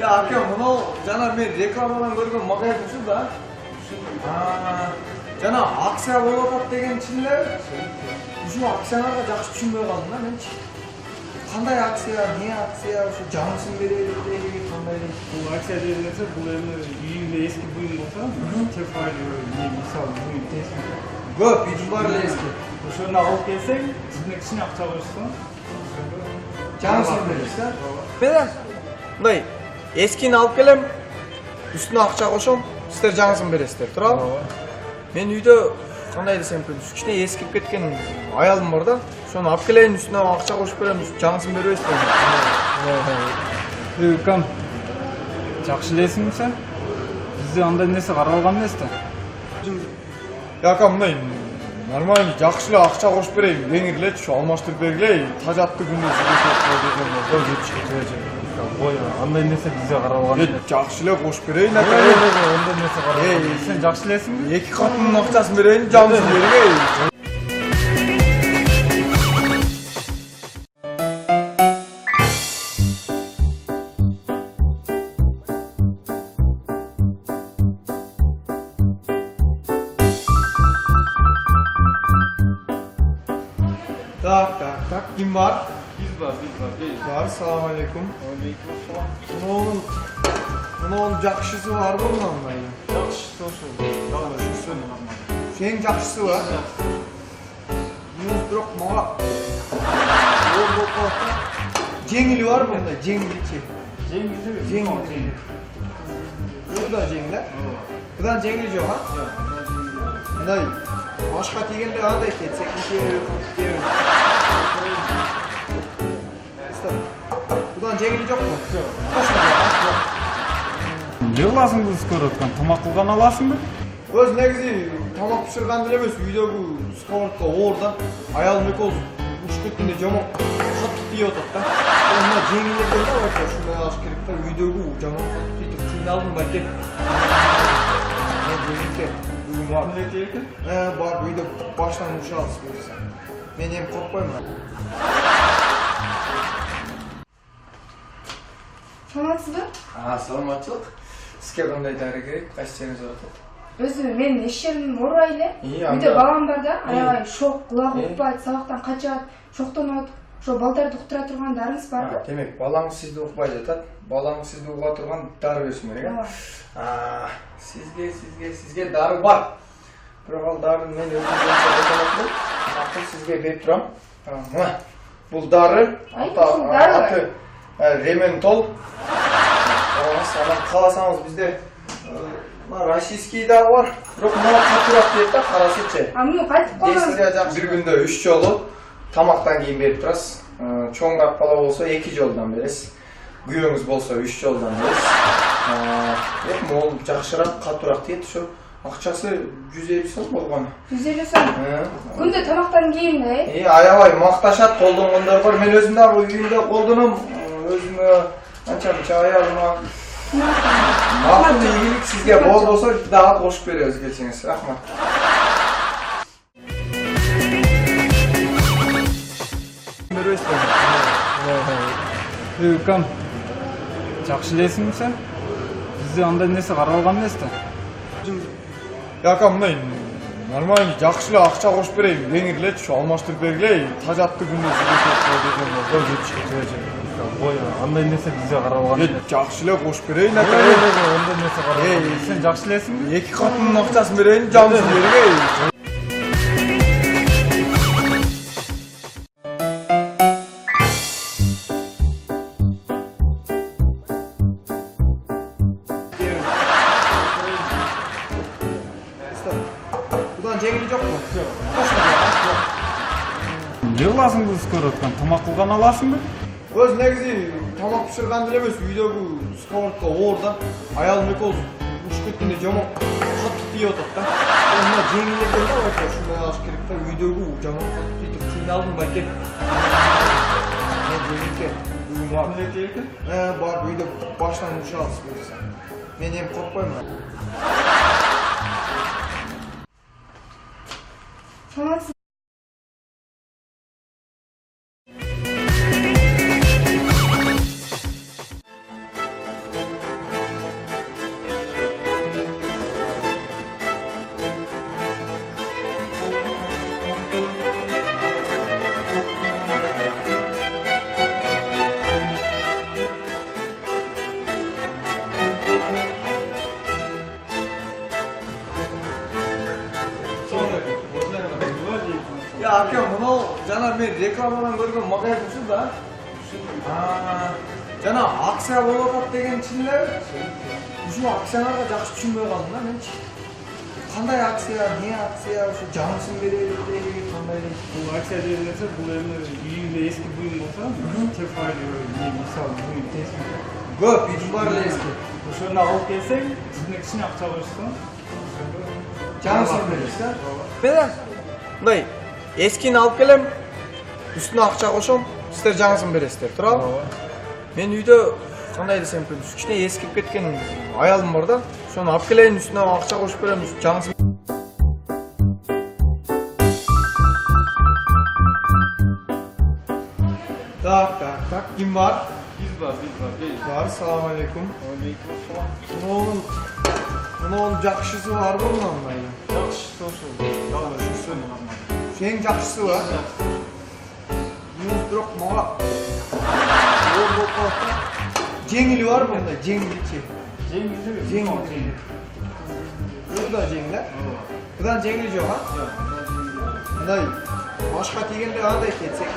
aka mынау жана мен рекламадан көргөн магазин ушу да. Жана акция болуп атат деген чын эле. Ушу акцияларга жакшы түшүнбөй калдым да менчи. Кандай акция, не акция, ушу жаңысын берели деген кандай? Бул акция деген нерсе бул эми үйүңдө эски буюм болсо, тефайль не мисалы буюм тесин. Көп үйдүн баары эле эски. Ошону алып келсең, сиздин кичине акча коюшсаң, Жаңысын бересиз да? Мен мындай эскини алып келем, үстүнө акча кошом, сиздер жаңысын бересиздер, туурабы? Мен үйдө кандай десем экен, кичине эскип кеткен аялым бар да. Ошону алып келейин, үстүнө акча кошуп берем, жаңысын бербейсиздер. Кам жакшы элесиңби сен? Бизде андай нерсе каралган эмес да. Яка мындай нормально жакшы эле акча кошуп берейин, кеңир эле ушу алмаштырып бергиле, тажатты күндө Ой, андай нерсе бизде каралган эмес. жакшы эле кошуп берейин, ака. Ондай нерсе каралган. Сен жакшы элесиңби? Эки катынын акчасын берейин, жаңысын бергиле. Так, ким бар? Биз бар. Бар, салам алейкум. Мынауның жакшысы бар го мынандай? Жакшысы ошол. Ең жакшысы бар. Бирок мага жеңили бар мындай, жеңилчи. Жеңил. Буда жеңил, да? Будан жеңил жок, а? Мындай башка тийгенде кандай кетсек, Будан жеңили жокпу? Эмне кыласың кыз көрүп аткан? Тамак кылган аласыңбы? Өз негизи тамак пиширган эле эмес, үйдөгү сковородко оордан аялым экөөбүз уш кеткенде жомок катты тийип атат да. Мына жеңил экен да, ушундай алыш керек да. Үйдөгү жаман катты тийип кыйналдым байке. Бүгүн бар. Бар, үйдө баштан ушабыз буюрса. Мен эми коркпойм. Саламатсызбы? Саламатчылык. Сизге кандай дарыга керек? Кайсы жериңиз ооруп? Өзү мен иш жерим оорубай эле. Үйдө балам бар да, аябай шок, кулагы укпайт, сабактан качат, шоктонот. Ошо балдарды уктура турган дарыңыз барбы? Демек, балаңыз сизди укпай жатат. Балаңыз сизди уга турган дары беришим керек, э? Сизге дары бар. Бирок ал дарын мен өзүм айтып, сизге берип турам. Мына бул дары, аты Рементол. Анан кааласаңыз бизде российский дагы бар. Бирок мына катуураак дейт да, карасычы. Муну кайтып койгон. Бир күндө 3 жолу тамактан кийин берип турасыз. Чоң бала болсо 2 жолдан бересиз. Күйөөңүз болсо 3 жолдан бересиз. Могул жакшыраак, катуураак дейт. Ошо акчасы 150 сом болгон. 150 сом. Күндө тамактан кийин эле. Аябай макташат, колдонгондор бар. Мен өзүм дагы үйүмдө колдоном. Өзүмө анча аялыма. Макул ийгилик сизге болбосо дагы кошуп беребиз келсеңиз. Рахмат. Кам жакшы элесиңби сен? Бизде андай нерсе каралган эмес да. Яка мындай нормально жакшы эле акча кошуп берейин, кеңир эле ушу алмаштырып бергиле, тажатты күндө Ой, андай нерсе бизде каралган эмес. жакшы эле кошуп берейин, ака. Ондай нерсе каралган. Сен жакшы элесиңби? Эки катынын акчасын берейин, жаңысын бергиле. Будан жеңили жокпу? Эмне кыласың кыз көрүп аткан? Тамак кылган аласыңбы? Өз негизи тамак пиширган эле эмес, үйдөгү сковородко оордан аялым экөөбүз уш кеткенде жомок катты тийип атат да. Мына жеңил экен да, ушундай алыш керек да. Үйдөгү жаман катты тийип кыйналдым байке. Бүгүн бар. Бар, үйдө баштан ушабыз буюрса. Мен эми коркпойм. Саламатсызбы? aka, bunu jana men reklamadan көргөн магазин ушу да. Жана акция болуп атат деген чынелер. Ушул акцияларга жакшы түшүнбөй калдым да менчи. Кандай акция, не акция, ушу жаңысын берели, кандай? Бұл акция деген нәрсе, бұл эми үйүндө эски буюм болсо, телефон мисалы буюм тесин. Көп үйдүн баары эле эски. Ошону алып келсең, сиздин кичине акча коюшсаң, Жаңысын бересиз да? Мен мындай эскини алып келем, үстүнө акча кошом, сиздер жаңысын бересиздер, туурабы? Мен үйдө кандай десем экен, кичине эскип кеткен аялым бар да. Ошону алып келейин, үстүнө акча кошуп берем, жаңысын. Так, ким бар? биз бар. Бар, салам алейкум. Мунун жакшысы барбы мындай? Жакшысы ошол. Эң жакшысы бар. Бирок мага жеңили барбы мындай, жеңилчи? Жеңили. Буда жеңил, а? Будан жеңил жок, а? Мындай башка тийгенде кандай кетсек,